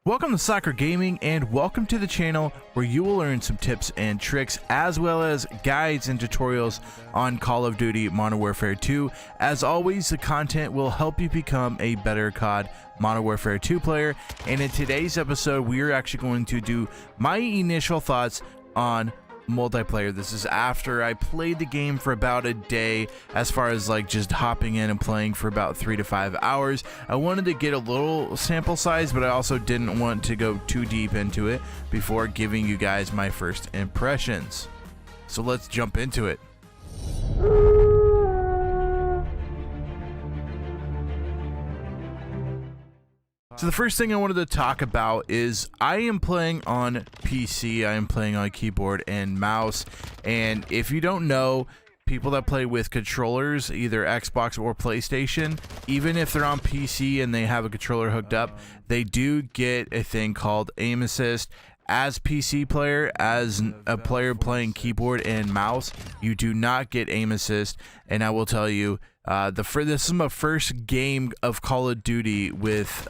Welcome to Soccer Gaming, and welcome to the channel where you will learn some tips and tricks as well as guides and tutorials on Call of Duty Modern Warfare 2. As always, the content will help you become a better COD Modern Warfare 2 player, and in today's episode we are actually going to do my initial thoughts on multiplayer. This is after I played the game for about a day, as far as like just hopping in and playing for about 3 to 5 hours. I wanted to get a little sample size, but I also didn't want to go too deep into it before giving you guys my first impressions. So let's jump into it. So the first thing I wanted to talk about is I am playing on PC. I am playing on keyboard and mouse. And if you don't know, people that play with controllers, either Xbox or PlayStation, even if they're on PC and they have a controller hooked up, they do get a thing called aim assist. As PC player, as a player playing keyboard and mouse, you do not get aim assist. And I will tell you, this is my first game of Call of Duty with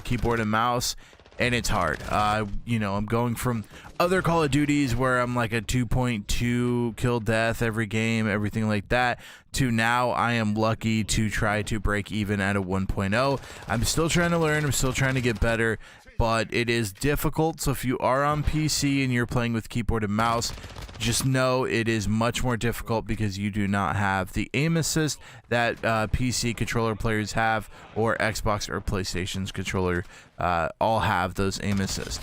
keyboard and mouse, and it's hard. You know, I'm going from other Call of Duties where I'm like a 2.2 kill death every game, everything like that, to now I am lucky to try to break even at a 1.0. I'm still trying to learn. I'm still trying to get better, but it is difficult. So if you are on PC and you're playing with keyboard and mouse, just know it is much more difficult because you do not have the aim assist that PC controller players have, or Xbox or PlayStation's controller all have those aim assist.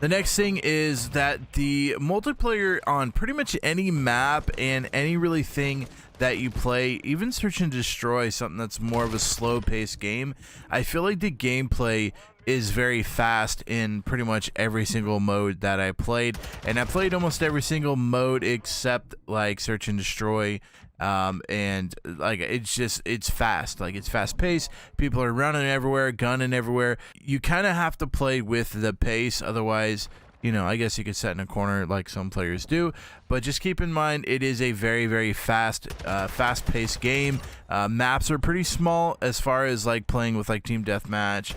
The next thing is that the multiplayer on pretty much any map and any really thing that you play, even Search and Destroy, something that's more of a slow-paced game, I feel like the gameplay is very fast in pretty much every single mode that I played, and I played almost every single mode except like Search and Destroy, and like it's fast, like it's fast paced. People are running everywhere, gunning everywhere. You kind of have to play with the pace, otherwise, you know, I guess you could sit in a corner like some players do, but just keep in mind it is a very fast-paced game. Maps are pretty small as far as like playing with like team deathmatch,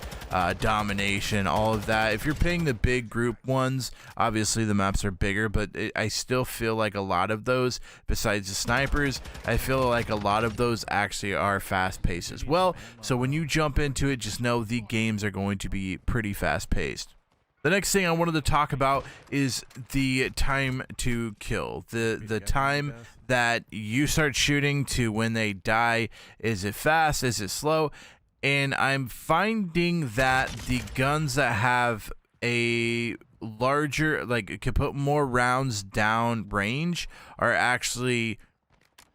domination, all of that. If you're playing the big group ones, obviously the maps are bigger, but I still feel like a lot of those, besides the snipers, I feel like a lot of those actually are fast-paced as well. So when you jump into it, just know the games are going to be pretty fast-paced. The next thing I wanted to talk about is the time to kill. The time that you start shooting to when they die. Is it fast? Is it slow? And I'm finding that the guns that have a larger, like, can put more rounds down range are actually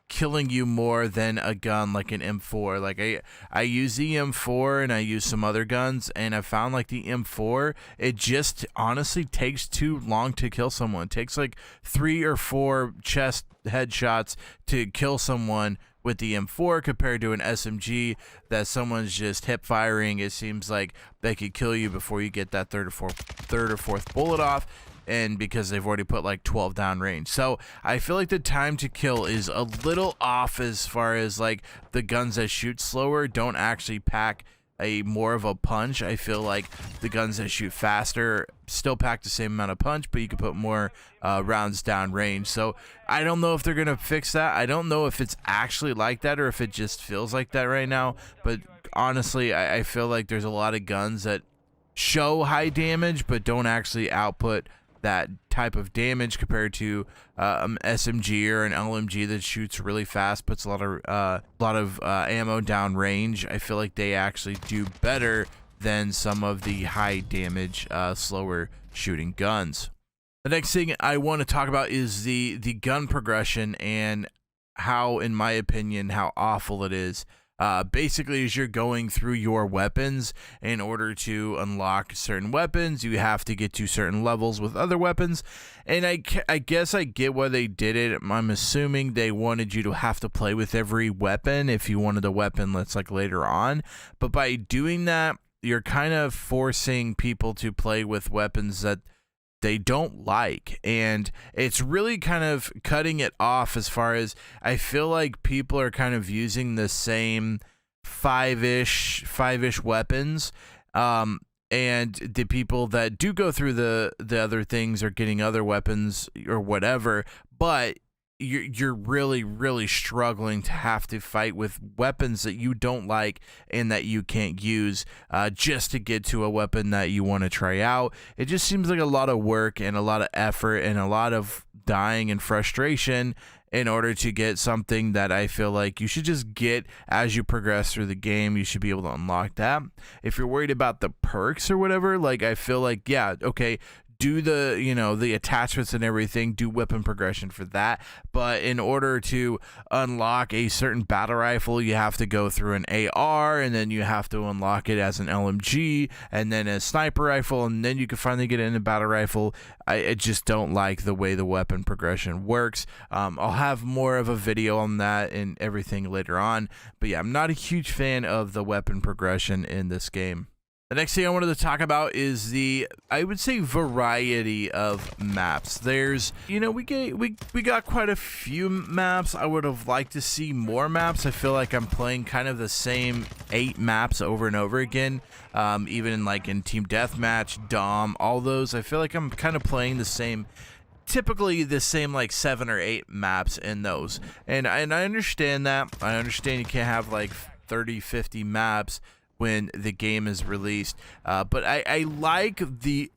killing you more than a gun like an M4. Like I use the M4 and I use some other guns, and I found like the M4, it just honestly takes too long to kill someone. It takes like 3 or 4 chest headshots to kill someone with the M4 compared to an SMG that someone's just hip firing. It seems like they could kill you before you get that third or fourth bullet off, and because they've already put like 12 down range. So I feel like the time to kill is a little off as far as like the guns that shoot slower don't actually pack a more of a punch. I feel like the guns that shoot faster still pack the same amount of punch, but you can put more rounds down range. So I don't know if they're gonna fix that. I don't know if it's actually like that or if it just feels like that right now, but honestly I feel like there's a lot of guns that show high damage but don't actually output that type of damage compared to SMG or an LMG that shoots really fast, puts a lot of ammo down range. I feel like they actually do better than some of the high damage, slower shooting guns. The next thing I want to talk about is the gun progression and how, in my opinion, how awful it is. Basically, as you're going through your weapons, in order to unlock certain weapons, you have to get to certain levels with other weapons. And I guess I get why they did it. I'm assuming they wanted you to have to play with every weapon if you wanted a weapon that's like later on. But by doing that, you're kind of forcing people to play with weapons that they don't like, and it's really kind of cutting it off as far as I feel like people are kind of using the same five-ish weapons, and the people that do go through the other things are getting other weapons or whatever, but you're really struggling to have to fight with weapons that you don't like and that you can't use just to get to a weapon that you want to try out. It just seems like a lot of work and a lot of effort and a lot of dying and frustration in order to get something that I feel like you should just get as you progress through the game. You should be able to unlock that. If you're worried about the perks or whatever, like, I feel like, yeah, okay, do the, you know, the attachments and everything, do weapon progression for that. But in order to unlock a certain battle rifle, you have to go through an AR, and then you have to unlock it as an LMG, and then a sniper rifle, and then you can finally get in a battle rifle. I just don't like the way the weapon progression works. I'll have more of a video on that and everything later on. But yeah, I'm not a huge fan of the weapon progression in this game. The next thing I wanted to talk about is the, I would say, variety of maps. There's, you know, we got quite a few maps. I would have liked to see more maps. I feel like I'm playing kind of the same 8 maps over and over again. Even in Team Deathmatch, Dom, all those. I feel like I'm kind of playing the same, typically the same like 7 or 8 maps in those. And I understand that. I understand you can't have like 30, 50 maps when the game is released, but I like the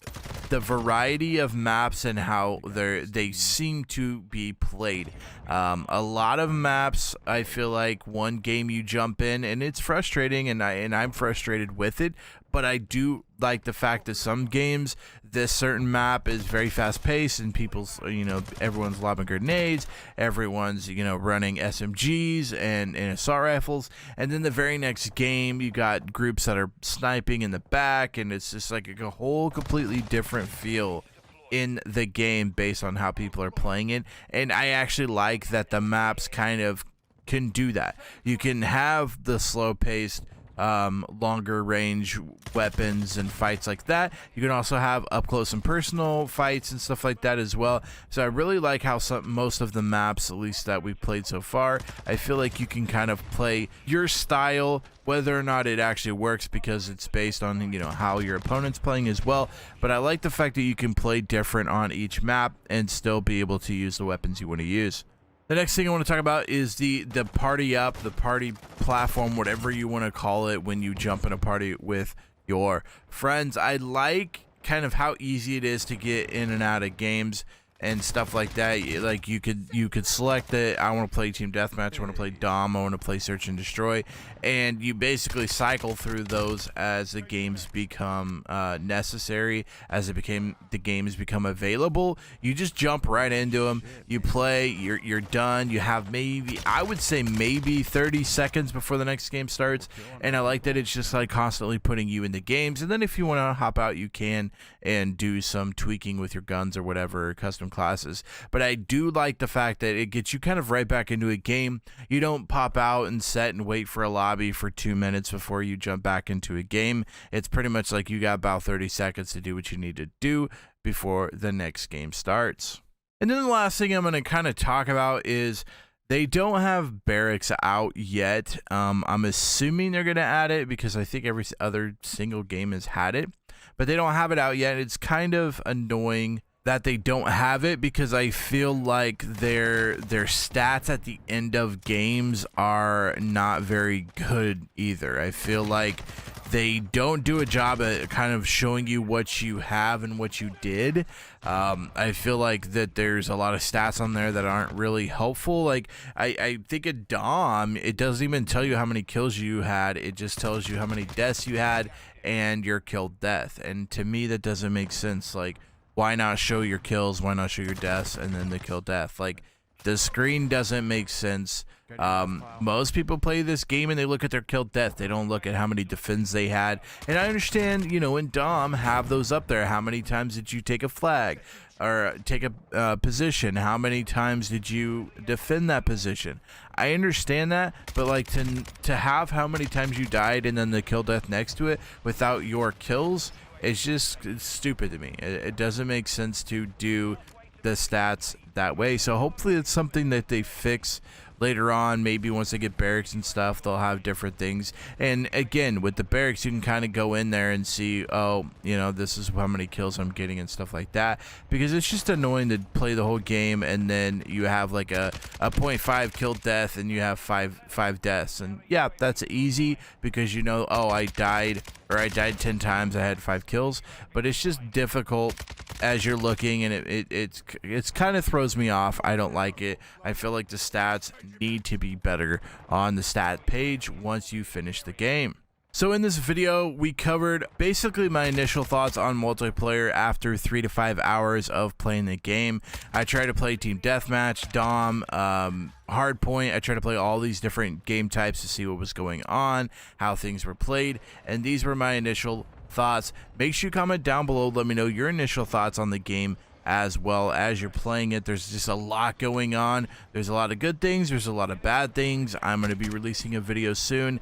variety of maps and how they seem to be played. A lot of maps, I feel like one game you jump in and it's frustrating, and I'm frustrated with it. But I do like the fact that some games, this certain map is very fast paced and people's, you know, everyone's lobbing grenades, everyone's, you know, running SMGs and assault rifles, and then the very next game you got groups that are sniping in the back, and it's just like a whole completely different feel in the game based on how people are playing it. And I actually like that the maps kind of can do that. You can have the slow paced, longer range weapons and fights like that. You can also have up close and personal fights and stuff like that as well. So I really like how most of the maps, at least that we've played so far, I feel like you can kind of play your style, whether or not it actually works, because it's based on, you know, how your opponent's playing as well. But I like the fact that you can play different on each map and still be able to use the weapons you want to use. The next thing I want to talk about is the party up, the party platform, whatever you want to call it, when you jump in a party with your friends. I like kind of how easy it is to get in and out of games and stuff like that. Like you could select it. I want to play Team Deathmatch, I want to play Dom, I want to play Search and Destroy, and you basically cycle through those as the games become necessary, as the games become available. You just jump right into them, you play, you're done. You have maybe, I would say maybe 30 seconds before the next game starts, and I like that it's just like constantly putting you in the games. And then if you want to hop out, you can, and do some tweaking with your guns or whatever, custom classes. But I do like the fact that it gets you kind of right back into a game. You don't pop out and set and wait for a lobby for 2 minutes before you jump back into a game. It's pretty much like you got about 30 seconds to do what you need to do before the next game starts. And then the last thing I'm going to kind of talk about is they don't have barracks out yet. I'm assuming they're going to add it because I think every other single game has had it, but they don't have it out yet. It's kind of annoying that they don't have it, because I feel like their stats at the end of games are not very good either. I feel like they don't do a job at kind of showing you what you have and what you did. I feel like that there's a lot of stats on there that aren't really helpful. Like I think a Dom, it doesn't even tell you how many kills you had. It just tells you how many deaths you had and your kill death. And to me, that doesn't make sense. Like, why not show your kills? Why not show your deaths and then the kill death? Like, the screen doesn't make sense. Most people play this game and they look at their kill death. They don't look at how many defends they had. And I understand, you know, in Dom, have those up there. How many times did you take a flag or take a position? How many times did you defend that position? I understand that, but like to have how many times you died and then the kill death next to it without your kills, it's stupid to me. It doesn't make sense to do the stats that way. So hopefully it's something that they fix later on, maybe once they get barracks and stuff, they'll have different things. And again, with the barracks, you can kind of go in there and see, oh, you know, this is how many kills I'm getting and stuff like that, because it's just annoying to play the whole game and then you have like a 0.5 kill death and you have five deaths. And yeah, that's easy because you know, oh, I died 10 times, I had 5 kills. But it's just difficult as you're looking, and it's kind of throws me off. I don't like it. I feel like the stats need to be better on the stat page once you finish the game. So in this video, we covered basically my initial thoughts on multiplayer after 3 to 5 hours of playing the game. I tried to play team deathmatch, dom, hardpoint. I tried to play all these different game types to see what was going on, how things were played, and these were my initial thoughts. Make sure you comment down below, let me know your initial thoughts on the game as well as you're playing it. There's just a lot going on. There's a lot of good things, there's a lot of bad things. I'm going to be releasing a video soon,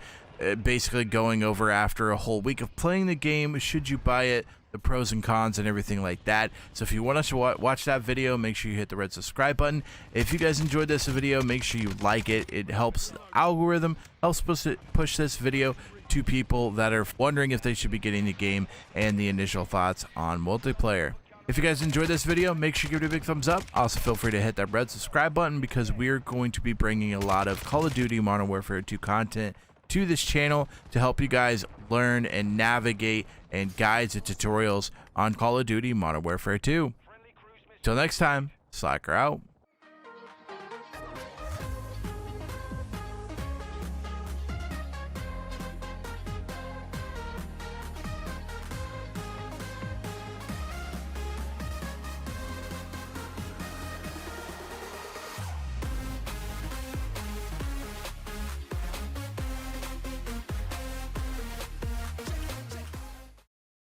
basically going over after a whole week of playing the game, should you buy it, the pros and cons and everything like that. So if you want us to watch that video, make sure you hit the red subscribe button. If you guys enjoyed this video, make sure you like it. It helps the algorithm, helps push this video to people that are wondering if they should be getting the game and the initial thoughts on multiplayer. If you guys enjoyed this video, make sure you give it a big thumbs up. Also, feel free to hit that red subscribe button because we're going to be bringing a lot of Call of Duty Modern Warfare 2 content to this channel to help you guys learn and navigate and guides and tutorials on Call of Duty Modern Warfare 2. Till next time, Slacker out.